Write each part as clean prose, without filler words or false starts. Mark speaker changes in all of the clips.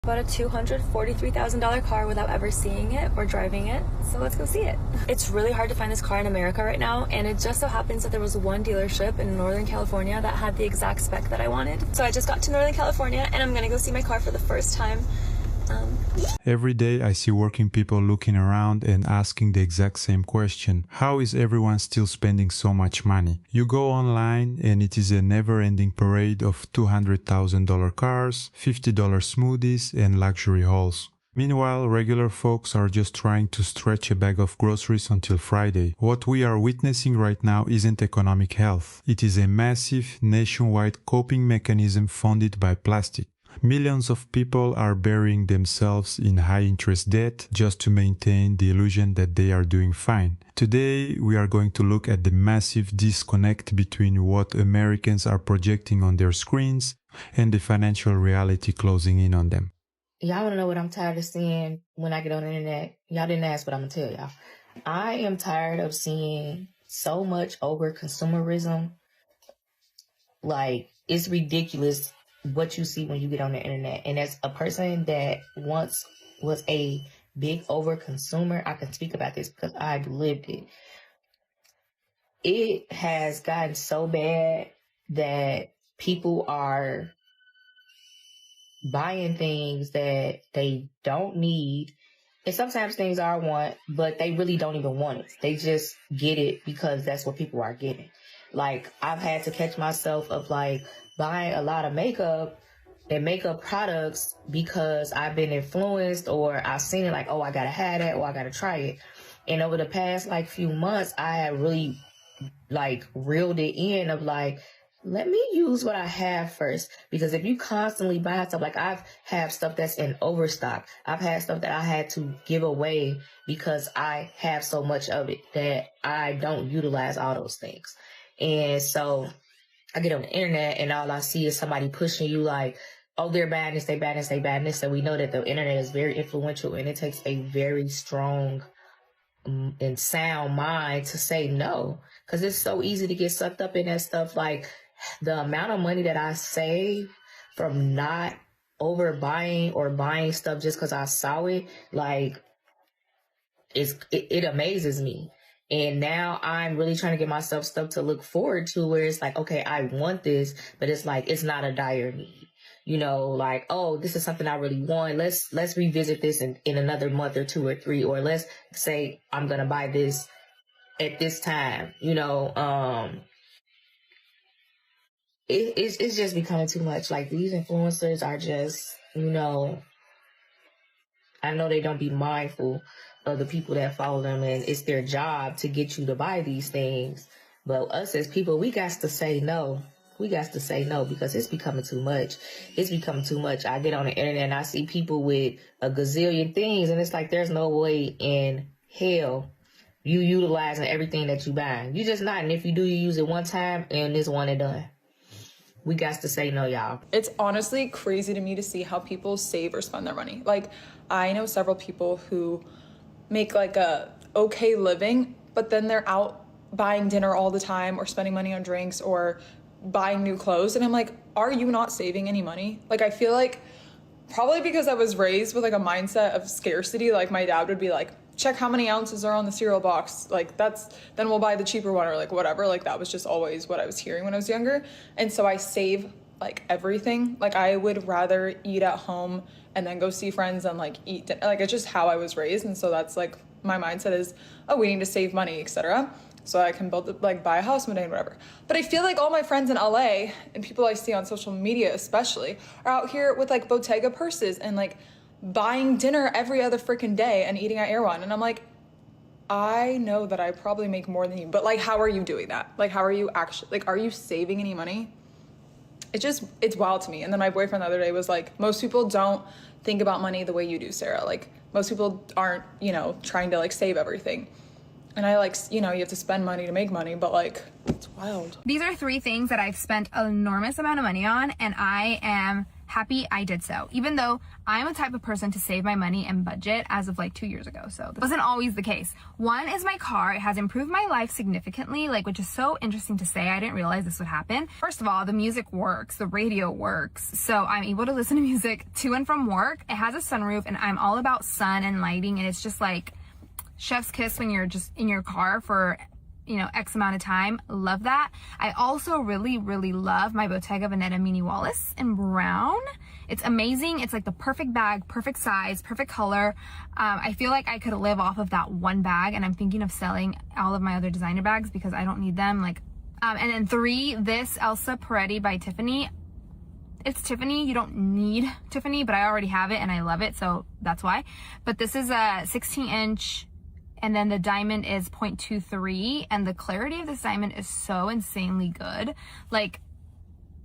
Speaker 1: Bought a $243,000 car without ever seeing it or driving it, so let's go see it. It's really hard to find this car in America right now, and it just so happens that there was one dealership in Northern California that had the exact spec that I wanted. So I just got to Northern California, and I'm gonna go see my car for the first time.
Speaker 2: Every day I see working people looking around and asking the exact same question. How is everyone still spending so much money? You go online and it is a never-ending parade of $200,000 cars, $50 smoothies and luxury hauls. Meanwhile, regular folks are just trying to stretch a bag of groceries until Friday. What we are witnessing right now isn't economic health. It is a massive, nationwide coping mechanism funded by plastic. Millions of people are burying themselves in high-interest debt just to maintain the illusion that they are doing fine. Today, we are going to look at the massive disconnect between what Americans are projecting on their screens and the financial reality closing in on them.
Speaker 3: Y'all want to know what I'm tired of seeing when I get on the internet? Y'all didn't ask, but I'm going to tell y'all. I am tired of seeing so much over-consumerism. Like, it's ridiculous what you see when you get on the internet. And as a person that once was a big over-consumer, I can speak about this because I've lived it. It has gotten so bad that people are buying things that they don't need. And sometimes things I want, but they really don't even want it. They just get it because that's what people are getting. Like, I've had to catch myself of like buying a lot of makeup and makeup products because I've been influenced or I've seen it like, oh, I gotta have that or I gotta try it. And over the past like few months, I have really like reeled it in of like, let me use what I have first. Because if you constantly buy stuff, like I've had stuff that's in overstock. I've had stuff that I had to give away because I have so much of it that I don't utilize all those things. And so I get on the internet and all I see is somebody pushing you like, oh, they're bad this, they bad this, they bad this. So we know that the internet is very influential and it takes a very strong and sound mind to say no. Because it's so easy to get sucked up in that stuff. Like the amount of money that I save from not overbuying or buying stuff just because I saw it, like it amazes me. And now I'm really trying to get myself stuff to look forward to where it's like, okay, I want this, but it's like, it's not a dire need. You know, like, oh, this is something I really want. Let's revisit this in another month or 2 or 3, or let's say I'm going to buy this at this time, you know. It's just becoming too much. Like these influencers are just, you know, I know they don't be mindful of the people that follow them, and it's their job to get you to buy these things. But us as people, we got to say no. We got to say no because it's becoming too much. It's becoming too much. I get on the internet and I see people with a gazillion things, and it's like there's no way in hell you utilizing everything that you buy. You just not. And if you do, you use it one time and it's one and done. We got to say no, y'all.
Speaker 4: It's honestly crazy to me to see how people save or spend their money. Like, I know several people who make like a okay living, but then they're out buying dinner all the time or spending money on drinks or buying new clothes. And I'm like, are you not saving any money? Like, I feel like probably because I was raised with like a mindset of scarcity. Like my dad would be like, check how many ounces are on the cereal box. Like then we'll buy the cheaper one or like whatever. Like that was just always what I was hearing when I was younger. And so I save like everything. Like I would rather eat at home and then go see friends and like eat dinner. Like it's just how I was raised. And so that's like my mindset is, oh, we need to save money, etc. So I can buy a house one day and whatever. But I feel like all my friends in LA and people I see on social media especially are out here with like Bottega purses and like buying dinner every other freaking day and eating at Erewhon. And I'm like, I know that I probably make more than you, but like, how are you doing that? Like, how are you actually, like, are you saving any money? It's wild to me. And then my boyfriend the other day was like, most people don't think about money the way you do, Sarah. Like most people aren't, you know, trying to like save everything. And I like, you know, you have to spend money to make money, but like, it's wild.
Speaker 5: These are 3 things that I've spent an enormous amount of money on, and I am happy I did so, even though I'm a type of person to save my money and budget as of like 2 years ago. So this wasn't always the case. One is my car. It has improved my life significantly, like, which is so interesting to say. I didn't realize this would happen. First of all, the music works, the radio works. So I'm able to listen to music to and from work. It has a sunroof, and I'm all about sun and lighting. And it's just like chef's kiss when you're just in your car for, you know, X amount of time. Love that. I also really love my Bottega Veneta Mini Wallace in brown. It's amazing. It's like the perfect bag, perfect size, perfect color. I feel like I could live off of that one bag, and I'm thinking of selling all of my other designer bags because I don't need them. Like, and then 3, this Elsa Peretti by Tiffany. It's Tiffany. You don't need Tiffany, but I already have it and I love it, so that's why. But this is a 16-inch, and then the diamond is 0.23, and the clarity of this diamond is so insanely good. Like,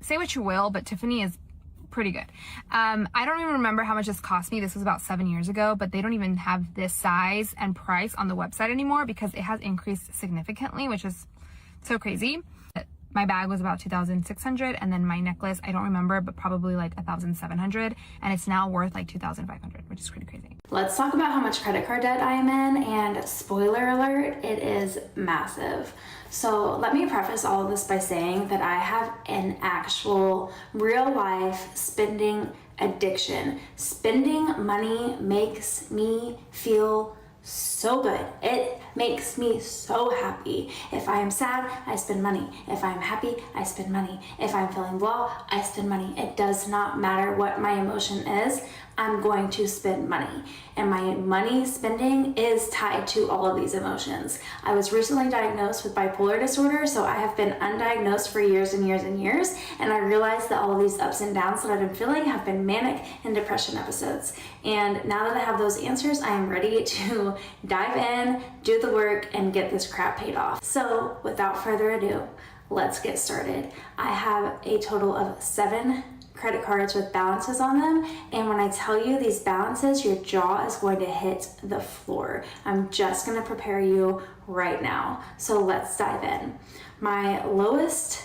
Speaker 5: say what you will, but Tiffany is pretty good. I don't even remember how much this cost me. This was about 7 years ago, but they don't even have this size and price on the website anymore because it has increased significantly, which is so crazy. My bag was about $2,600, and then my necklace, I don't remember, but probably like $1,700, and it's now worth like $2,500, which is pretty crazy.
Speaker 6: Let's talk about how much credit card debt I am in, and spoiler alert, it is massive. So let me preface all of this by saying that I have an actual real life spending addiction. Spending money makes me feel so good. It makes me so happy. If I am sad, I spend money. If I'm happy, I spend money. If I'm feeling blah, I spend money. It does not matter what my emotion is, I'm going to spend money. And my money spending is tied to all of these emotions. I was recently diagnosed with bipolar disorder, so I have been undiagnosed for years and years and years, and I realized that all of these ups and downs that I've been feeling have been manic and depression episodes. And now that I have those answers, I am ready to dive in, do the work, and get this crap paid off. So without further ado, let's get started. I have a total of 7 credit cards with balances on them, and when I tell you these balances, your jaw is going to hit the floor. I'm just going to prepare you right now. So let's dive in. My lowest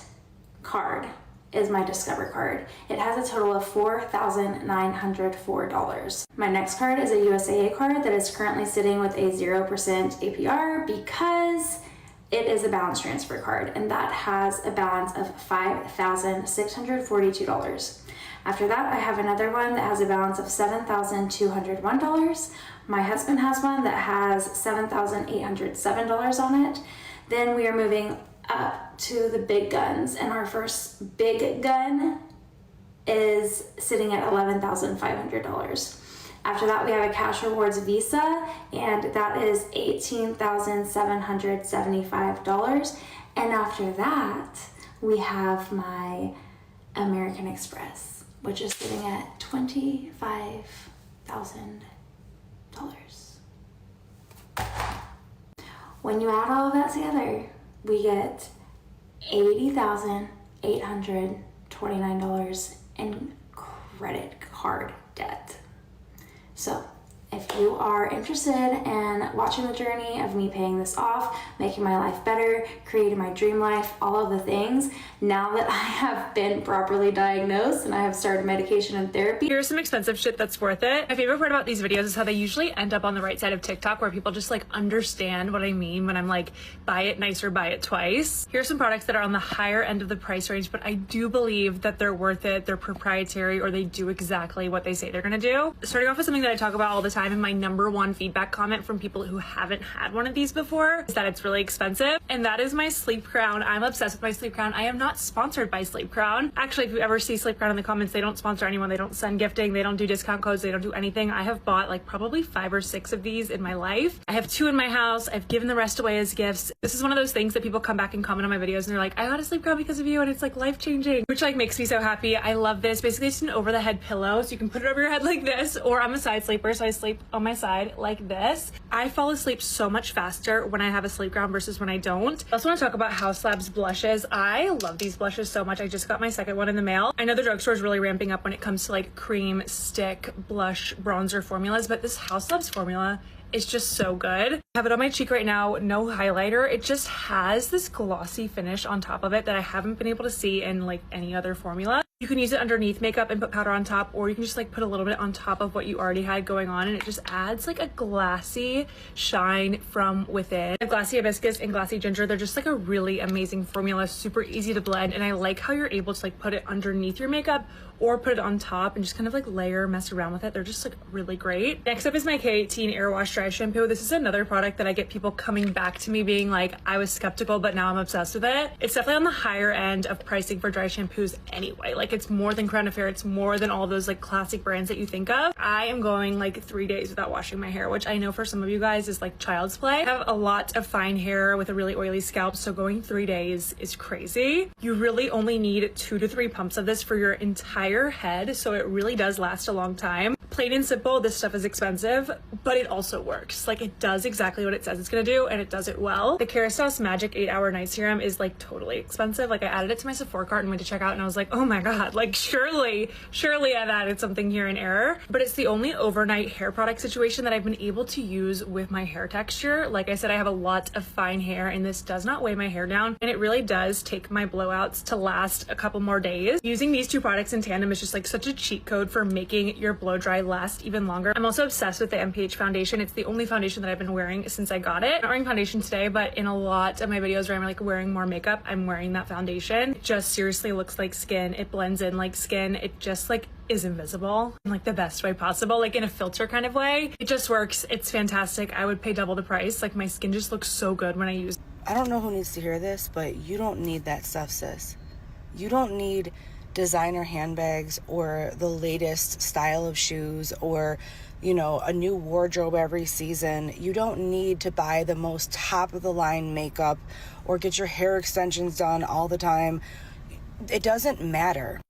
Speaker 6: card is my Discover card. It has a total of $4,904. My next card is a USAA card that is currently sitting with a 0% APR because it is a balance transfer card, and that has a balance of $5,642. After that, I have another one that has a balance of $7,201. My husband has one that has $7,807 on it. Then we are moving up to the big guns, and our first big gun is sitting at $11,500. After that, we have a Cash Rewards Visa, and that is $18,775. And after that, we have my American Express, which is sitting at $25,000. When you add all of that together, we get $80,829 in credit card debt. So if you are interested in watching the journey of me paying this off, making my life better, creating my dream life, all of the things, now that I have been properly diagnosed and I have started medication and therapy.
Speaker 1: Here's some expensive shit that's worth it. My favorite part about these videos is how they usually end up on the right side of TikTok, where people just like understand what I mean when I'm like, buy it nicer, buy it twice. Here's some products that are on the higher end of the price range, but I do believe that they're worth it. They're proprietary, or they do exactly what they say they're gonna do. Starting off with something that I talk about all the time, and my #1 feedback comment from people who haven't had one of these before is that it's really expensive, and that is my Sleep Crown. I'm obsessed with my Sleep Crown. I am not sponsored by Sleep Crown. Actually, if you ever see Sleep Crown in the comments, they don't sponsor anyone. They don't send gifting. They don't do discount codes. They don't do anything. I have bought like probably 5 or 6 of these in my life. I have 2 in my house. I've given the rest away as gifts. This is one of those things that people come back and comment on my videos, and they're like, I got a Sleep Crown because of you, and it's like life-changing, which like makes me so happy. I love this. Basically, it's an over-the-head pillow, so you can put it over your head like this, or I'm a side sleeper, so I sleep on my side like this. I fall asleep so much faster when I have a Sleep Crown versus when I don't. I also want to talk about House Labs blushes. I love these blushes so much. I just got my second one in the mail. I know the drugstore is really ramping up when it comes to like cream, stick, blush, bronzer formulas, but this House Labs formula is just so good. I have it on my cheek right now, no highlighter. It just has this glossy finish on top of it that I haven't been able to see in like any other formula.
Speaker 7: You can use it underneath makeup and put powder on top, or you can just like put a little bit on top of what you already had going on, and it just adds like a glassy shine from within. I have glassy hibiscus and glassy ginger. They're just like a really amazing formula, super easy to blend, and I like how you're able to like put it underneath your makeup or put it on top and just kind of like layer, mess around with it. They're just like really great. Next up is my K18 Air Wash Dry Shampoo. This is another product that I get people coming back to me being like, I was skeptical, but now I'm obsessed with it. It's definitely on the higher end of pricing for dry shampoos anyway. Like it's more than Crown Affair. It's more than all those like classic brands that you think of. I am going like 3 days without washing my hair, which I know for some of you guys is like child's play. I have a lot of fine hair with a really oily scalp, so going 3 days is crazy. You really only need 2 to 3 pumps of this for your entire head, so it really does last a long time. Plain and simple, this stuff is expensive, but it also works. Like it does exactly what it says it's gonna do, and it does it well. The Kerastase Magic 8-Hour Night Serum is like totally expensive. Like I added it to my Sephora cart and went to check out, and I was like, oh my god, like surely I've added something here in error. But it's the only overnight hair product situation that I've been able to use with my hair texture. Like I said, I have a lot of fine hair, and this does not weigh my hair down, and it really does take my blowouts to last a couple more days. Using these 2 products in tandem is just like such a cheat code for making your blow dry last even longer. I'm also obsessed with the MPH foundation. It's the only foundation that I've been wearing since I got it. I'm not wearing foundation today, but in a lot of my videos where I'm like wearing more makeup, I'm wearing that foundation. It just seriously looks like skin. It blends in like skin. It just like is invisible in like the best way possible, like in a filter kind of way. It just works. It's fantastic. I would pay double the price. Like my skin just looks so good when I use it.
Speaker 8: I don't know who needs to hear this, but you don't need that stuff, sis. You don't need designer handbags or the latest style of shoes or, you know, a new wardrobe every season. You don't need to buy the most top of the line makeup or get your hair extensions done all the time. It doesn't matter.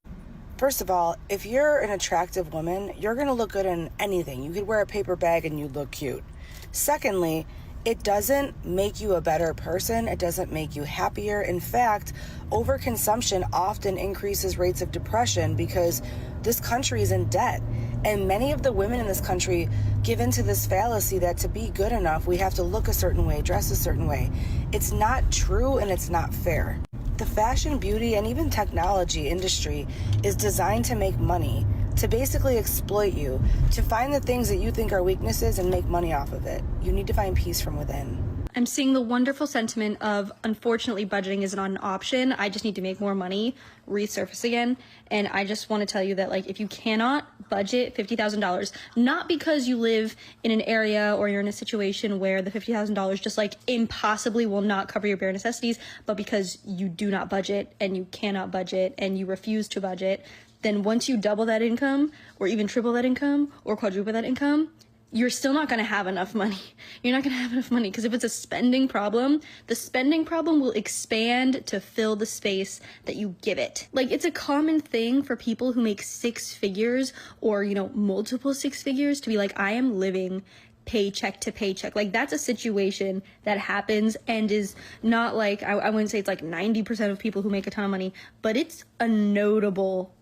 Speaker 8: First of all, if you're an attractive woman, you're gonna look good in anything. You could wear a paper bag and you look cute. Secondly, it doesn't make you a better person. It doesn't make you happier. In fact, overconsumption often increases rates of depression because this country is in debt. And many of the women in this country give into this fallacy that to be good enough, we have to look a certain way, dress a certain way. It's not true and it's not fair. The fashion, beauty, and even technology industry is designed to make money, to basically exploit you, to find the things that you think are weaknesses and make money off of it. You need to find peace from within.
Speaker 9: I'm seeing the wonderful sentiment of, unfortunately, budgeting is not an option. I just need to make more money resurface again. And I just want to tell you that, like, if you cannot budget $50,000, not because you live in an area or you're in a situation where the $50,000 just like impossibly will not cover your bare necessities, but because you do not budget and you cannot budget and you refuse to budget, then once you double that income or even triple that income or quadruple that income, you're still not going to have enough money. You're not going to have enough money because if it's a spending problem, the spending problem will expand to fill the space that you give it. Like, it's a common thing for people who make 6 figures or, you know, multiple 6 figures to be like, I am living paycheck to paycheck. Like, that's a situation that happens and is not like, I wouldn't say it's like 90% of people who make a ton of money, but it's a notable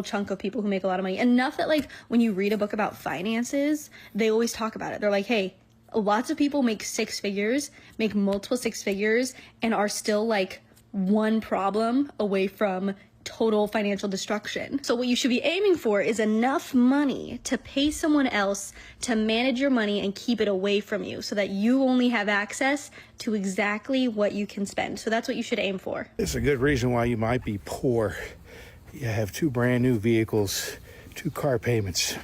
Speaker 9: chunk of people who make a lot of money. Enough that, like, when you read a book about finances, they always talk about it. They're like, hey, lots of people make 6 figures, make multiple 6 figures, and are still like one problem away from total financial destruction. So what you should be aiming for is enough money to pay someone else to manage your money and keep it away from you so that you only have access to exactly what you can spend. So that's what you should aim for.
Speaker 10: It's a good reason why you might be poor. You have 2 brand new vehicles, 2 car payments.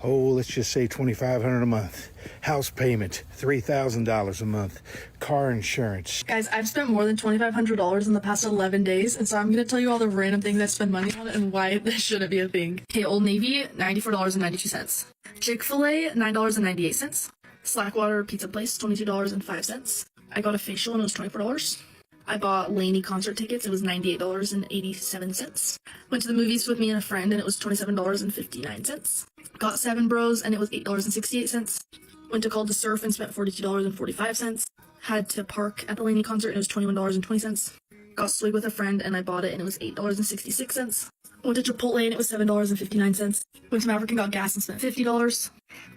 Speaker 10: Oh, let's just say $2,500 a month. House payment, $3,000 a month. Car insurance.
Speaker 11: Guys, I've spent more than $2,500 in the past 11 days, and so I'm going to tell you all the random things I spend money on and why this shouldn't be a thing. Okay, Old Navy, $94.92. Chick-fil-A, $9.98. Slackwater Pizza Place, $22.05. I got a facial and it was $24. I bought Lainey concert tickets. It was $98.87. Went to the movies with me and a friend, and it was $27.59. Got 7 Bros, and it was $8.68. Went to Call to Surf and spent $42.45. Had to park at the Lainey concert, and it was $21.20. Got Swig with a friend, and I bought it, and it was $8.66. Went to Chipotle and it was $7.59. Went to Maverick and got gas and spent $50.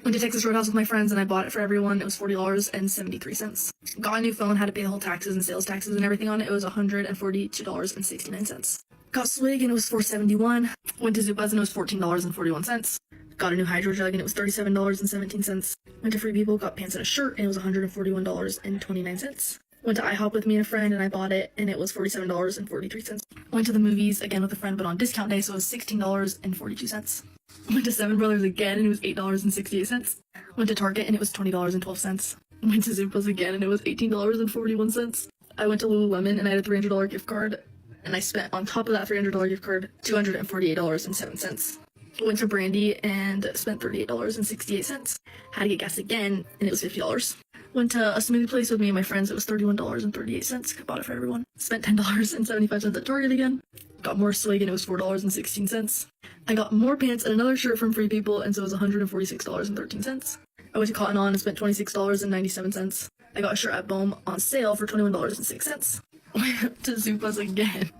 Speaker 11: Went to Texas Roadhouse with my friends and I bought it for everyone. It was $40.73. Got a new phone, had to pay the whole taxes and sales taxes and everything on it. It was $142.69. Got Swig and it was $4.71. Went to Zupas and it was $14.41. Got a new hydro jug and it was $37.17. Went to Free People, got pants and a shirt and it was $141.29. Went to IHOP with me and a friend and I bought it and it was $47.43. Went to the movies again with a friend but on discount day, so it was $16.42. Went to Seven Brothers again and it was $8.68. Went to Target and it was $20.12. Went to Zupas again and it was $18.41. I went to Lululemon and I had a $300 gift card and I spent on top of that $300 gift card $248.07. Went to Brandy and spent $38.68. Had to get gas again and it was $50. Went to a smoothie place with me and my friends. It was $31.38. Bought it for everyone. Spent $10.75 at Target again. Got more Swig and it was $4.16. I got more pants and another shirt from Free People and so it was $146.13. I went to Cotton On and spent $26.97. I got a shirt at Bohm on sale for $21.06. Went to Zupas again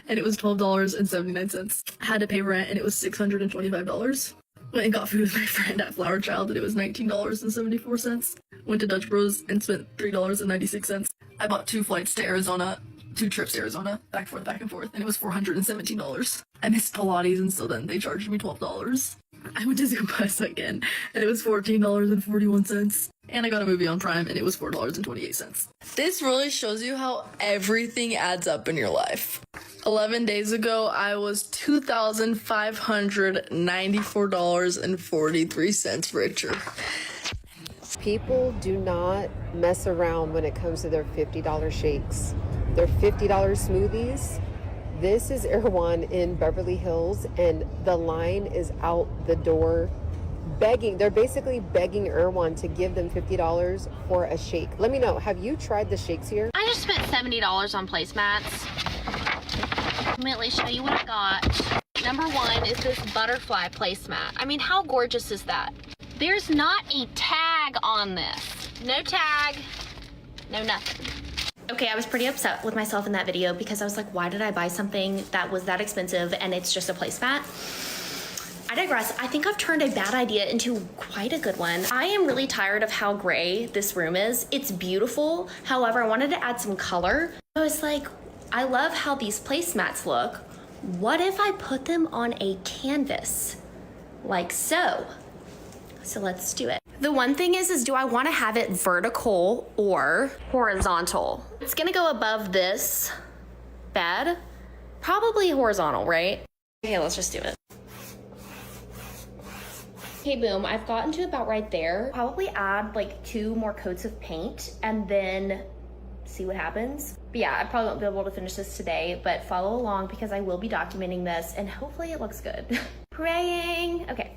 Speaker 11: and it was $12.79. Had to pay rent and it was $625. Went and got food with my friend at Flower Child and it was $19.74. Went to Dutch Bros and spent $3.96. I bought 2 flights to Arizona, 2 trips to Arizona, back and forth, and it was $417. I missed Pilates and so then they charged me $12. I went to Zupas again and it was $14.41. And I got a movie on Prime and it was $4.28.
Speaker 12: This really shows you how everything adds up in your life. 11 days ago, I was $2,594.43 richer.
Speaker 13: People do not mess around when it comes to their $50 shakes, their $50 smoothies. This is Erewhon in Beverly Hills, and the line is out the door begging. They're basically begging Erewhon to give them $50 for a shake. Let me know, have you tried the shakes here?
Speaker 14: I just spent $70 on placemats. Let me at least show you what I got. Number one is this butterfly placemat. I mean, how gorgeous is that? There's not a tag on this. No tag, no nothing. Okay, I was pretty upset with myself in that video because I was like, why did I buy something that was that expensive and it's just a placemat? I digress. I think I've turned a bad idea into quite a good one. I am really tired of how gray this room is. It's beautiful. However, I wanted to add some color. I was like, I love how these placemats look. What if I put them on a canvas? Like so. So let's do it. The one thing is do I want to have it vertical or horizontal? It's gonna go above this bed. Probably horizontal, right? Okay, let's just do it. Okay, boom, I've gotten to about right there. Probably add like 2 more coats of paint and then see what happens. But yeah, I probably won't be able to finish this today, but follow along because I will be documenting this and hopefully it looks good. Praying, okay.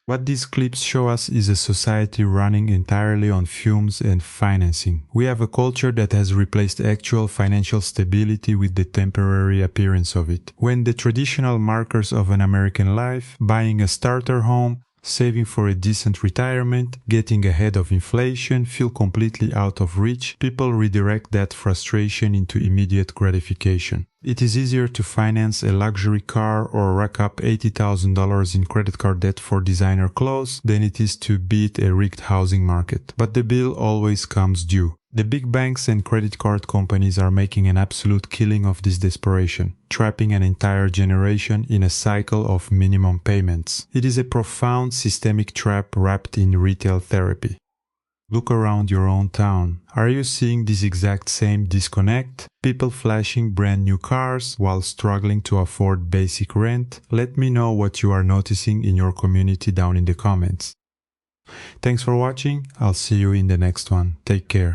Speaker 2: What these clips show us is a society running entirely on fumes and financing. We have a culture that has replaced actual financial stability with the temporary appearance of it. When the traditional markers of an American life, buying a starter home, saving for a decent retirement, getting ahead of inflation, feel completely out of reach, people redirect that frustration into immediate gratification. It is easier to finance a luxury car or rack up $80,000 in credit card debt for designer clothes than it is to beat a rigged housing market. But the bill always comes due. The big banks and credit card companies are making an absolute killing of this desperation, trapping an entire generation in a cycle of minimum payments. It is a profound systemic trap wrapped in retail therapy. Look around your own town. Are you seeing this exact same disconnect? People flashing brand new cars while struggling to afford basic rent? Let me know what you are noticing in your community down in the comments. Thanks for watching. I'll see you in the next one. Take care.